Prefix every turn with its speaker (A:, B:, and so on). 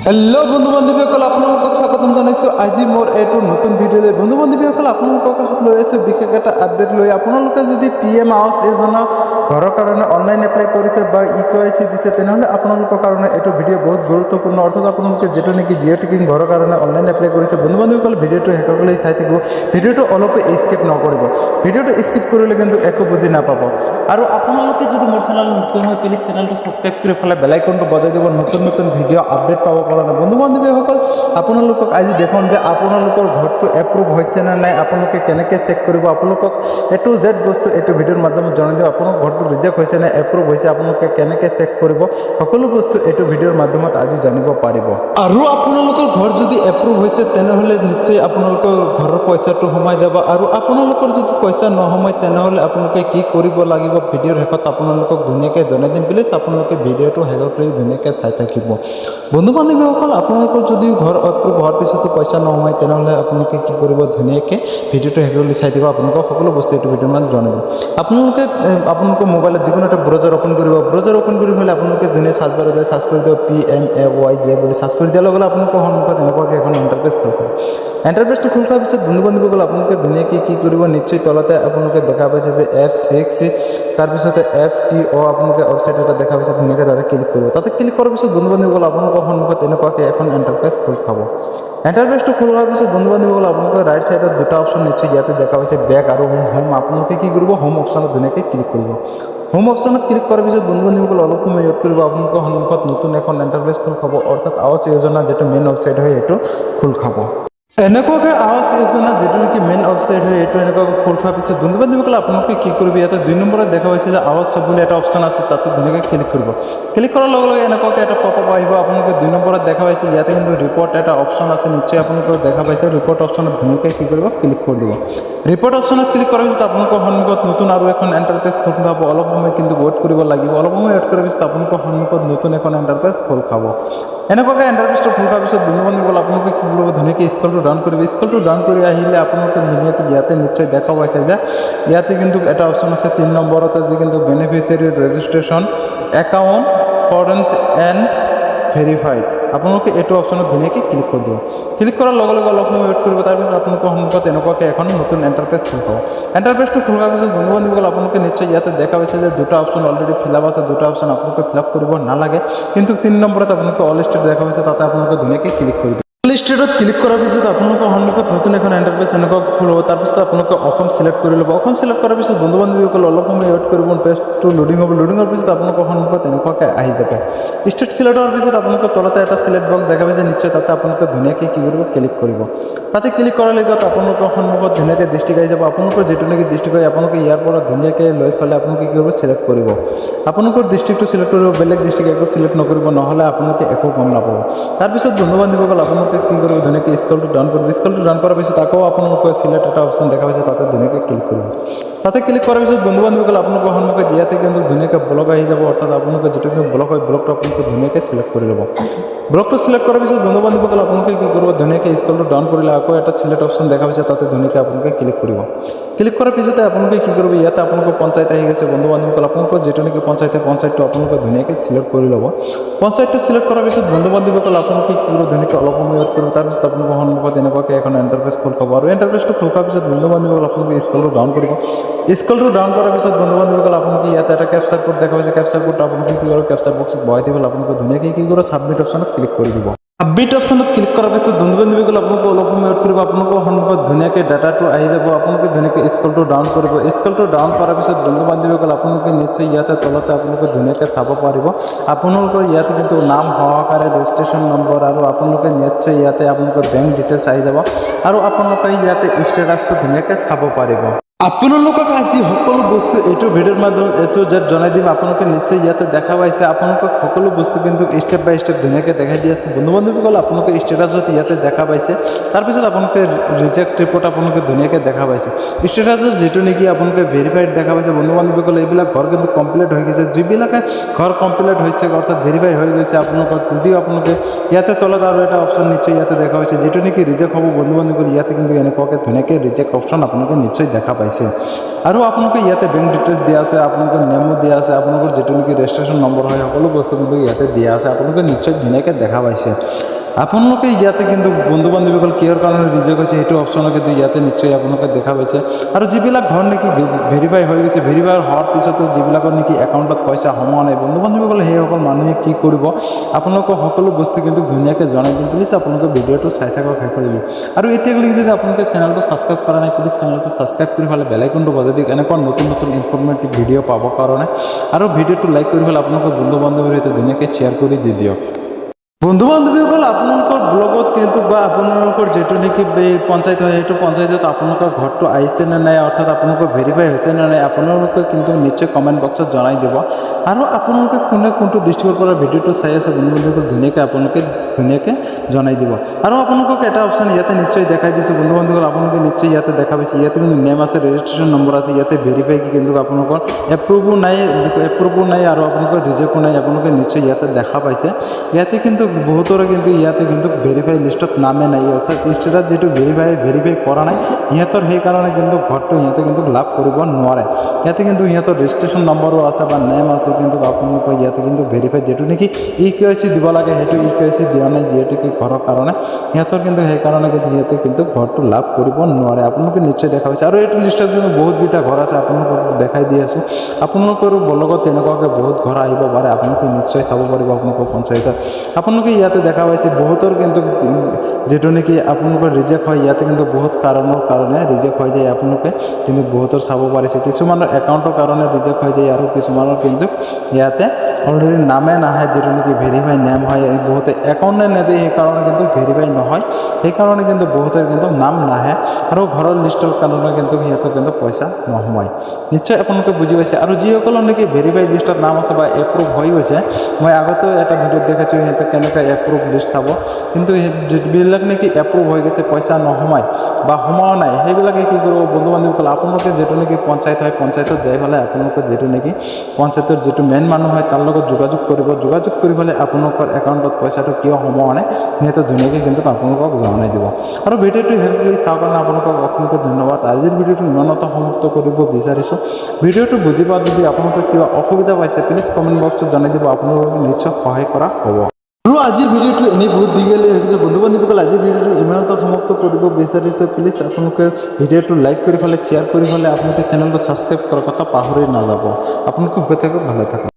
A: Hello বন্ধু বান্ধবীসকল আপোনালোকক স্বাগতম জনাইছোঁ আজি মোৰ এইটো নতুন ভিডিঅ'লৈ। বন্ধু বান্ধৱীসকল আপোনালোকৰ কাষত লৈ আহিছোঁ বিশেষ এটা আপডেট লৈ। আপোনালোকে যদি PM আৱাস যোজনা ঘৰৰ কাৰণে অনলাইন এপ্লাই কৰিছে বা EKYC দিছে তেনেহ'লে আপোনালোকৰ কাৰণে এইটো ভিডিঅ' বহুত গুৰুত্বপূৰ্ণ। অৰ্থাৎ আপোনালোকে যিটো নেকি জিঅ' টেকিং ঘৰৰ কাৰণে অনলাইন এপ্লাই কৰিছে বন্ধু বান্ধৱীসকল ভিডিঅ'টো শেষলৈ চাই থাকিব। ভিডিঅ'টো অলপো স্কিপ নকৰিব। ভিডিঅ'টো স্কিপ কৰিলে কিন্তু একো বুজি নাপাব। আৰু আপোনালোকে যদি মোৰ চেনেল নতুন হয় প্লিজ চেনেলটো ছাবস্ক্ৰাইব কৰি পেলাই বেল আইকনটো বজাই দিব, নতুন নতুন ভিডিঅ' আপডেট পাব কাৰণে। বন্ধু বান্ধৱীসকল আপোনালোকক আজি দেখুৱাম যে আপোনালোকৰ ঘৰটো এপ্ৰুভ হৈছে নে নাই, আপোনালোকে কেনেকৈ চেক কৰিব। আপোনালোকক A to Z বস্তু এইটো ভিডিঅ'ৰ মাধ্যমত জনাই দিওঁ। আপোনাৰ ঘৰটো ৰিজেক্ট হৈছে নে এপ্ৰুভ হৈছে আপোনালোকে কেনেকৈ চেক কৰিব, সকলো বস্তু এইটো ভিডিঅ'ৰ মাধ্যমত আজি জানিব পাৰিব। আৰু আপোনালোকৰ ঘৰ যদি এপ্ৰুভ হৈছে তেনেহ'লে নিশ্চয় আপোনালোকৰ ঘৰৰ পইচাটো সোমাই যাব। আৰু আপোনালোকৰ যদি পইচা নোসোমায় তেনেহ'লে আপোনালোকে কি কৰিব লাগিব ভিডিঅ'ৰ শেষত আপোনালোকক ধুনীয়াকৈ জনাই দিম। প্লিজ আপোনালোকে ভিডিঅ'টো শেষলৈ ধুনীয়াকৈ চাই থাকিব। বন্ধু বান্ধৱীসকল আপোনালোকৰ যদি ঘৰ এপ্ৰুভ হোৱাৰ পিছতো পইচা নোসোমায় তেনেহ'লে আপোনালোকে কি কৰিব, ধুনীয়াকৈ ভিডিঅ'টো শেষলৈ চাই দিব। আপোনালোকক সকলো বস্তু এইটো ভিডিঅ'ৰ মাজত জনাই দিম। আপোনালোকৰ মোবাইলত যিকোনো এটা ব্ৰাউজাৰ অ'পন কৰিব। ব্ৰাউজাৰ অ'পন কৰি হ'লে আপোনালোকে ধুনীয়া চাৰ্চ বাৰত যায় চাৰ্চ কৰি দিব PMAYJ বুলি চাৰ্চ কৰি দিয়াৰ লগে লগে আপোনালোকৰ সন্মুখত এনেকুৱাকৈ এখন ইণ্টাৰফেচ খোল খাব। ইণ্টাৰফেচটো খোল খোৱাৰ পিছত বন্ধু বান্ধৱীসকল আপোনালোকে ধুনীয়াকৈ কি কৰিব, নিশ্চয় তলতে আপোনালোকে দেখা পাইছে যে F6 তাৰপিছতে FTO আপোনালোকে ৱেবছাইট এটা দেখা পাইছে, ধুনীয়াকৈ তাতে ক্লিক কৰিব। তাতে ক্লিক কৰাৰ পিছত বন্ধু বান্ধৱীসকল আপোনালোকৰ সন্মুখত এনেকুৱাকৈ এখন ইণ্টাৰফেচ খোল খাব। ইণ্টাৰফেচটো খোল খোৱাৰ পিছত বন্ধু বান্ধৱীসকল আপোনালোকৰ ৰাইট চাইডত দুটা অপশ্যন নিশ্চয় ইয়াতে দেখা পাইছে, বেক আৰু হোম। আপোনালোকে কি কৰিব, হোম অপশ্যনত ধুনীয়াকৈ ক্লিক কৰিব। হোম অপশ্যনত ক্লিক কৰাৰ পিছত বন্ধু বান্ধৱীসকল অলপ সময় ৱেইট কৰিব। আপোনালোকৰ সন্মুখত নতুন এখন ইণ্টাৰফেচ খোল খাব, অৰ্থাৎ আৱাস যোজনা যিটো মেইন ৱেবছাইট হয় এইটো খোল খাব। এনেকুৱাকৈ আৱাস যোজনা যিটো নেকি মেইন ৱেবছাইট হয় এইটো এনেকুৱাকৈ খোল খোৱাৰ পিছত বন্ধু বান্ধৱীসকল আপোনালোকে কি কৰিব, ইয়াতে 2 নম্বৰত দেখা পাইছে যে আৱাস সব বুলি এটা অপশ্যন আছে, তাতে ধুনীয়াকৈ ক্লিক কৰিব। ক্লিক কৰাৰ লগে লগে এনেকুৱাকৈ এটা পপআপ আহিব। আপোনালোকে 2 নম্বৰত দেখা পাইছে ইয়াতে কিন্তু ৰিপৰ্ট এটা অপশ্যন আছে, নিশ্চয় আপোনালোকে দেখা পাইছে। ৰিপৰ্ট অপশ্যনত ধুনীয়াকৈ কি কৰিব, ক্লিক কৰি দিব। ৰিপৰ্ট অপশ্যনত ক্লিক কৰাৰ পিছত আপোনালোকৰ সন্মুখত নতুন আৰু এখন ইণ্টাৰফেচ খোল খাব। অলপ সময় কিন্তু ৱেইট কৰিব লাগিব। অলপ সময় ৱেইট কৰাৰ পিছত আপোনালোকৰ সন্মুখত নতুন এখন ইণ্টাৰফেচ খোল খাব। এনেকুৱাকৈ ইণ্টাৰফেচটো খোল খোৱাৰ পিছত বন্ধু বান্ধৱীসকল আপোনালোকে কি কৰিব, ধুনীয়াকৈ স্ক্ৰলটো ডাউন কৰিব। স্ক্ৰলটো ডাউন কৰি আহিলে আপোনালোকে ধুনীয়াকৈ ইয়াতে নিশ্চয় দেখা পাইছে যে ইয়াতে কিন্তু এটা অপশ্যন আছে 3 নম্বৰতে যে কিন্তু বেনিফিচিয়াৰী ৰেজিষ্ট্ৰেশ্যন একাউণ্ট ফৰেণ্ট এণ্ড ভেৰিফাইড। আপোনালোকে এইটো অপশ্যনত ধুনীয়াকৈ ক্লিক কৰি দিব। ক্লিক কৰাৰ লগে লগে অলপ সময় ৱেইট কৰিব। তাৰপিছত আপোনালোকৰ সন্মুখত এনেকুৱাকৈ এখন নতুন ইণ্টাৰফেচ খোল খাব। ইণ্টাৰফেচটো খোল খোৱাৰ পিছত বন্ধু বান্ধৱীসকল আপোনালোকে নিশ্চয় ইয়াতে দেখা পাইছে যে দুটা অপশ্যন অলৰেডি ফিল আপ আছে, দুটা অপশ্যন আপোনালোকে ফিল আপ কৰিব নালাগে। কিন্তু 3 নম্বৰত আপোনালোকে অল ষ্টেট দেখা পাইছে, তাতে আপোনালোকে ধুনীয়াকৈ ক্লিক কৰিব। অল ষ্টেটত ক্লিক কৰাৰ পিছত আপোনালোকৰ সন্মুখত নতুন এখন ইণ্টাৰফেচ এনেকুৱা খোল হ'ব। তাৰপিছত আপোনালোকে অসম চিলেক্ট কৰি ল'ব। অসম চিলেক্ট কৰাৰ পিছত বন্ধু বান্ধৱীসকল অলপ সময় ৱেইট কৰিব, পেজটো লোডিং হ'ব। লোডিং হোৱাৰ পিছত আপোনালোকৰ সন্মুখত এনেকুৱাকৈ আহি যাব। ষ্টেট চিলেক্ট হোৱাৰ পিছত আপোনালোকে তলতে এটা চিলেক্ট বক্স দেখা পাইছে, নিশ্চয় তাতে আপোনালোকে ধুনীয়াকৈ কি কৰিব, ক্লিক কৰিব। তাতে ক্লিক কৰাৰ লগত আপোনালোকৰ সন্মুখত ধুনীয়াকৈ ডিষ্ট্ৰিক্ট আহি যাব। আপোনালোকৰ যিটো নেকি ডিষ্ট্ৰিক্ট হয় আপোনালোকে ইয়াৰ পৰা ধুনীয়াকৈ লৈ পেলাই আপোনালোকে কি কৰিব, চিলেক্ট কৰিব। আপোনালোকৰ ডিষ্ট্ৰিক্টটো চিলেক্ট কৰিব, বেলেগ ডিষ্ট্ৰিক্ট একো চিলেক্ট নকৰিব, নহ'লে আপোনালোকে একো গম নাপাব। তাৰপিছত বন্ধু বান্ধৱীসকল আপোনালোকে কি কৰিব, ধুনীয়াকৈ স্ক্ৰলটো ডাউন কৰিব। স্ক্ৰলটো ডাউন কৰাৰ পিছত আকৌ আপোনালোকৰ চিলেক্ট এটা অপশ্যন দেখা পাইছে, তাতে ধুনীয়াকৈ ক্লিক কৰিব। তাতে ক্লিক কৰাৰ পিছত বন্ধু বান্ধৱীসকল আপোনালোকৰ সন্মুখত ইয়াতে কিন্তু ধুনীয়াকৈ ব্লক আহি যাব, অৰ্থাৎ আপোনালোকৰ যিটো ব্লক হয় ব্লকটো আপোনালোকে ধুনীয়াকৈ চিলেক্ট কৰি ল'ব। ব্লকটো চিলেক্ট কৰাৰ পিছত বন্ধু বান্ধৱীসকল আপোনালোকে কি কৰিব, ধুনীয়াকৈ স্ক্ৰলটো ডাউন কৰিলে আকৌ এটা চিলেক্ট অপশ্যন দেখা পাইছে, তাতে ধুনীয়াকৈ আপোনালোকে ক্লিক কৰিব। ক্লিক কৰাৰ পিছতে আপোনালোকে কি কৰিব, ইয়াতে আপোনালোকৰ পঞ্চায়ত আহি গৈছে। বন্ধু বান্ধৱীসকল আপোনালোকৰ যিটো নেকি পঞ্চায়তটো আপোনালোকে ধুনীয়াকৈ চিলেক্ট কৰি ল'ব। পঞ্চায়তটো চিলেক্ট কৰাৰ পিছত বন্ধু বান্ধৱীসকল আপোনালোকে কি কৰিব, ধুনীয়াকৈ অলপ সময় ৱেইট কৰিব। তাৰপিছত আপোনালোকৰ সন্মুখত এনেকুৱাকৈ এখন ইণ্টাৰফেচ খোল খাব। আৰু ইণ্টাৰফেচটো খোল খোৱাৰ পিছত বন্ধু বান্ধৱীসকল আপোনালোকে স্ক্ৰলটো ডাউন কৰিব। স্ক্ৰলটো ডাউন কৰাৰ পিছত বন্ধু বান্ধৱীসকল আপোনালোকে ইয়াতে এটা কেপচাৰ কোড দেখা পাইছে। কেপচাৰ কোডটো আপোনালোকে কি কৰিব, কেপচাৰ বক্সত বহাই দিব। আপোনালোকে ধুনীয়াকৈ কি কৰিব, ছাবমিট অপশ্যনত ক্লিক কৰি দিব। ছাবমিট অপশ্যনত ক্লিক কৰাৰ পিছত বন্ধু বান্ধৱীসকল আপোনালোকে অলপ সময় ৱেইট কৰিব। আপোনালোকৰ সন্মুখত ধুনীয়াকৈ ডাটাটো আহি যাব। আপোনালোকে ধুনীয়াকৈ স্ক্ৰলটো ডাউন কৰিব। স্ক্ৰলটো ডাউন কৰাৰ পিছত বন্ধু বান্ধৱীসকল আপোনালোকে নিশ্চয় ইয়াতে তলতে আপোনালোকে ধুনীয়াকৈ চাব পাৰিব। আপোনালোকৰ ইয়াতে কিন্তু নাম সহকাৰে ৰেজিষ্ট্ৰেশ্যন নম্বৰ আৰু আপোনালোকে নিশ্চয় ইয়াতে আপোনালোকৰ বেংক ডিটেইলছ আহি যাব। আৰু আপোনালোকে ইয়াতে ষ্টেটাছটো ধুনীয়াকৈ চাব পাৰিব। আপোনালোকক আজি সকলো বস্তু এইটো ভিডিঅ'ৰ মাধ্যমত A to Z জনাই দিম। আপোনালোকে নিশ্চয় ইয়াতে দেখা পাইছে। আপোনালোকক সকলো বস্তু কিন্তু ষ্টেপ বাই ষ্টেপ ধুনীয়াকৈ দেখাই দি আছে। বন্ধু বান্ধৱীসকল আপোনালোকে ষ্টেটাছত ইয়াতে দেখা পাইছে। তাৰপিছত আপোনালোকে ৰিজেক্ট ৰিপৰ্ট আপোনালোকে ধুনীয়াকৈ দেখা পাইছে। ষ্টেটাছত যিটো নেকি আপোনালোকে ভেৰিফাইড দেখা পাইছে। বন্ধু বান্ধৱীসকল এইবিলাক ঘৰ কিন্তু কমপ্লিট হৈ গৈছে। যিবিলাকে ঘৰ কমপ্লিট হৈছে অৰ্থাৎ ভেৰিফাই হৈ গৈছে আপোনালোকৰ, যদিও আপোনালোকে ইয়াতে তলত আৰু এটা অপশ্যন নিশ্চয় ইয়াতে দেখা পাইছে, যিটো নেকি ৰিজেক্ট হ'ব। বন্ধু বান্ধৱীসকল ইয়াতে কিন্তু এনেকুৱাকৈ ধুনীয়াকৈ ৰিজেক্ট অপশ্যন আপোনালোকে নিশ্চয় দেখা পাইছে। পাইছে আৰু আপোনালোকে ইয়াতে বেংক ডিটেইলছ দিয়া আছে আপোনালোকৰ নেমো দিয়া আছে আপোনালোকৰ যেটো নেকি ৰেজিষ্ট্ৰেশ্যন নম্বৰ হয় সকলো বস্তু কিন্তু ইয়াতে দিয়া আছে আপোনালোকে নিশ্চয় ধুনীয়াকৈ দেখা পাইছে আপোনালোকে ইয়াতে কিন্তু বন্ধু বান্ধৱীসকল কিহৰ কাৰণে ৰিজেক্ট হৈছে সেইটো অপশ্যনো কিন্তু ইয়াতে নিশ্চয় আপোনালোকে দেখা পাইছে আৰু যিবিলাক ঘৰ নেকি ভেৰিফাই হৈ গৈছে ভেৰিফাই হোৱাৰ পিছতো যিবিলাকৰ নেকি একাউণ্টত পইচা সোমোৱা নাই বন্ধু বান্ধৱীসকল সেইসকল মানুহে কি কৰিব আপোনালোকক সকলো বস্তু কিন্তু ধুনীয়াকৈ জনাই দিম প্লিজ আপোনালোকে ভিডিঅ'টো চাই থাকক শেষলৈকে আৰু এতিয়ালৈকে যদি আপোনালোকে চেনেলটো ছাবস্ক্ৰাইব কৰা নাই প্লিজ চেনেলটো ছাবস্ক্ৰাইব কৰি পেলাই বেল আইকনটো বজাই দিয়ক এনেকুৱা নতুন নতুন ইনফৰ্মেটিভ ভিডিঅ' পাবৰ কাৰণে আৰু ভিডিঅ'টো লাইক কৰি পেলাই আপোনালোকৰ বন্ধু বান্ধৱীৰ সৈতে ধুনীয়াকৈ শ্বেয়াৰ কৰি দি দিয়ক বন্ধু বান্ধৱীসকল আপোনালোকৰ ব্লগত কিন্তু বা আপোনালোকৰ যেটো নেকি পঞ্চায়ত হয় সেইটো পঞ্চায়তত আপোনালোকৰ ঘৰটো আহিছে নে নাই অৰ্থাৎ আপোনালোকৰ ভেৰিফাই হৈছে নে নাই আপোনালোকে কিন্তু নিশ্চয় কমেণ্ট বক্সত জনাই দিব আৰু আপোনালোকে কোনে কোনটো ডিষ্ট্ৰিক্টৰ পৰা ভিডিঅ'টো চাই আছে বন্ধু বান্ধৱীসকল ধুনীয়াকৈ জনাই দিব আৰু আপোনালোকক এটা অপশ্যন ইয়াতে নিশ্চয় দেখাই দিছোঁ বন্ধু বান্ধৱীসকল আপোনালোকে নিশ্চয় ইয়াতে দেখা পাইছে ইয়াতে কিন্তু নেম আছে ৰেজিষ্ট্ৰেশ্যন নম্বৰ আছে ইয়াতে ভেৰিফাই কিন্তু আপোনালোকৰ এপ্ৰুভো নাই আৰু আপোনালোকৰ ৰিজেক্টো নাই আপোনালোকে নিশ্চয় ইয়াতে দেখা পাইছে ইয়াতে কিন্তু বহুতৰে কিন্তু ইয়াতে কিন্তু ভেৰিফাই লিষ্টত নামে নাই অৰ্থাৎ ষ্টেটাছ যেটো ভেৰিফাই কৰা নাই ইহঁতৰ সেইকাৰণে কিন্তু ঘৰটো ইহঁতে কিন্তু লাভ কৰিব নোৱাৰে ইয়াতে কিন্তু ইহঁতৰ ৰেজিষ্ট্ৰেশ্যন নম্বৰো আছে বা নেম আছে কিন্তু আপোনালোকৰ ইয়াতে কিন্তু ভেৰিফাই যেটো নেকি EKYC দিব লাগে সেইটো EKYC দিয়া নাই যিহেতু কি ঘৰৰ কাৰণে ইহঁতৰ কিন্তু সেইকাৰণে কিন্তু ইহঁতে কিন্তু ঘৰটো লাভ কৰিব নোৱাৰে আপোনালোকে নিশ্চয় দেখা পাইছে আৰু এইটো লিষ্টত কিন্তু বহুতকেইটা ঘৰ আছে আপোনালোকক দেখাই দি আছোঁ আপোনালোকৰো লগত তেনেকুৱাকৈ বহুত ঘৰ আহিব পাৰে আপোনালোকে নিশ্চয় চাব পাৰিব আপোনালোকৰ পঞ্চায়তত আপোনালোকে ইয়াতে দেখা পাইছে বহুতৰ কিন্তু যেটো নেকি আপোনালোকৰ ৰিজেক্ট হয় ইয়াতে কিন্তু বহুত কাৰণৰ কাৰণে ৰিজেক্ট হৈ যায় আপোনালোকে কিন্তু বহুতৰ চাব পাৰিছে কিছুমানৰ একাউণ্টৰ কাৰণে ৰিজেক্ট হৈ যায় আৰু কিছুমানৰ কিন্তু ইয়াতে অলৰেডি নামে নাহে যেটো নেকি ভেৰিফাই নেম হয় বহুতে একাউণ্টে নেদেয় সেইকাৰণে কিন্তু ভেৰিফাই নহয় সেইকাৰণে কিন্তু বহুতৰ কিন্তু নাম নাহে আৰু ঘৰৰ লিষ্টৰ কাৰণে কিন্তু সিহঁতৰ কিন্তু পইচা নোসোমায় নিশ্চয় আপোনালোকে বুজি পাইছে আৰু যিসকলৰ নেকি ভেৰিফাই লিষ্টত নাম আছে বা এপ্ৰুভ হৈ গৈছে মই আগতেও এটা ভিডিঅ'ত দেখাইছোঁ সিহঁতে কেনেকৈ এপ্ৰুভ লিষ্ট চাব কিন্তু যিবিলাক নেকি এপ্ৰুভ হৈ গৈছে পইচা নোসোমায় বা সোমোৱা নাই সেইবিলাকে কি কৰিব বন্ধু বান্ধৱীসকল আপোনালোকে যেটো নেকি পঞ্চায়ত হয় পঞ্চায়তত যাই পেলাই আপোনালোকে যেটো নেকি পঞ্চায়তৰ যেটো মেইন মানুহ হয় তাৰ লগত যোগাযোগ কৰি পেলাই আপোনালোকৰ একাউণ্টত পইচাটো কিয় সোমোৱা নাই সিহঁতে ধুনীয়াকৈ কিন্তু আপোনালোকক জনাই দিব আৰু ভিডিঅ'টো হেল্পফুলি চাওঁ কাৰণে আপোনালোকক অসংখ্য ধন্যবাদ আজিৰ ভিডিঅ'টো ইমানতে সমাপ্ত কৰিব বিচাৰিছোঁ ভিডিঅ'টো বুজি পোৱাত যদি আপোনালোকে কিবা অসুবিধা পাইছে প্লিজ কমেণ্ট বক্সত জনাই দিব আপোনালোকক নিশ্চয় সহায় কৰা হ'ব আৰু আজিৰ ভিডিঅ'টো এনেই বহুত দীঘলীয়া হৈ গৈছে বন্ধু বান্ধৱীসকল আজিৰ ভিডিঅ'টো ইমানতে সমাপ্ত কৰিব বিচাৰিছোঁ প্লিজ আপোনালোকে ভিডিঅ'টো লাইক কৰি পেলাই শ্বেয়াৰ কৰি পেলাই আপোনালোকে চেনেলটো ছাবস্ক্ৰাইব কৰাৰ কথা পাহৰি নাযাব আপোনালোকে হৈ থাকক ভালে থাকক